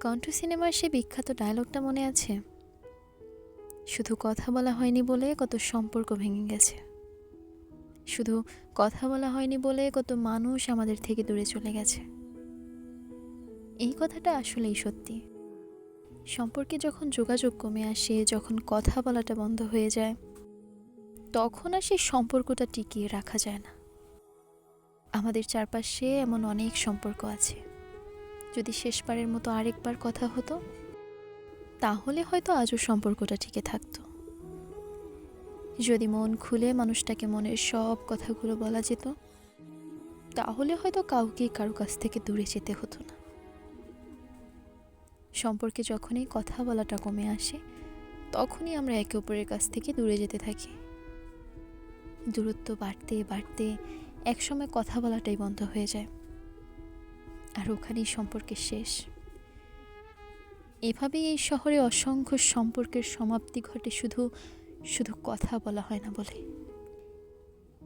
কণ্ঠ সিনেমার সে বিখ্যাত ডায়লগটা মনে আছে? শুধু কথা বলা হয়নি বলে কত সম্পর্ক ভেঙে গেছে, শুধু কথা বলা হয়নি বলে কত মানুষ আমাদের থেকে দূরে চলে গেছে। এই কথাটা আসলেই সত্যি। সম্পর্কে যখন যোগাযোগ কমে আসে, যখন কথা বলাটা বন্ধ হয়ে যায়, তখন আর সেই সম্পর্কটা টিকিয়ে রাখা যায় না। আমাদের চারপাশে এমন অনেক সম্পর্ক আছে, যদি শেষবারের মতো আরেকবার কথা হতো, তাহলে হয়তো আজও সম্পর্কটা টিকে থাকতো। যদি মন খুলে মানুষটাকে মনের সব কথাগুলো বলা যেত, তাহলে হয়তো কাউকেই কারো কাছ থেকে দূরে যেতে হতো না। সম্পর্কে যখনই কথা বলাটা কমে আসে, তখনই আমরা একে অপরের কাছ থেকে দূরে যেতে থাকি। দূরত্ব বাড়তে বাড়তে একসময় কথা বলাটাই বন্ধ হয়ে যায়, আর ওখানেই সম্পর্কের শেষ। এভাবেই এই শহরে অসংখ্য সম্পর্কের সমাপ্তি ঘটে শুধু শুধু কথা বলা হয় না বলে।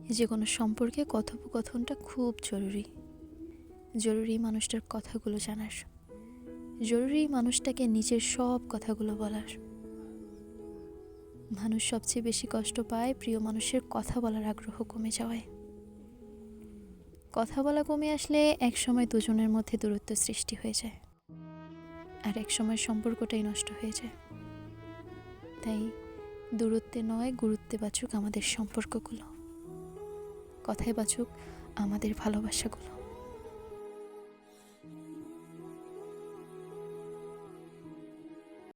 যে কোনো সম্পর্কে কথোপকথনটা খুব জরুরি। জরুরি মানুষটার কথাগুলো জানার, জরুরি মানুষটাকে নিজের সব কথাগুলো বলার। মানুষ সবচেয়ে বেশি কষ্ট পায় প্রিয় মানুষের কথা বলার আগ্রহ কমে যাওয়ায়। কথা বলা কমে আসলে একসময় দুজনের মধ্যে দূরত্ব সৃষ্টি হয়ে যায়, আর একসময় সম্পর্কটাই নষ্ট হয়ে যায়। তাই দূরত্বে নয়, গুরুত্বে বাঁচুক আমাদের সম্পর্কগুলো, কথায় বাঁচুক আমাদের ভালোবাসাগুলো।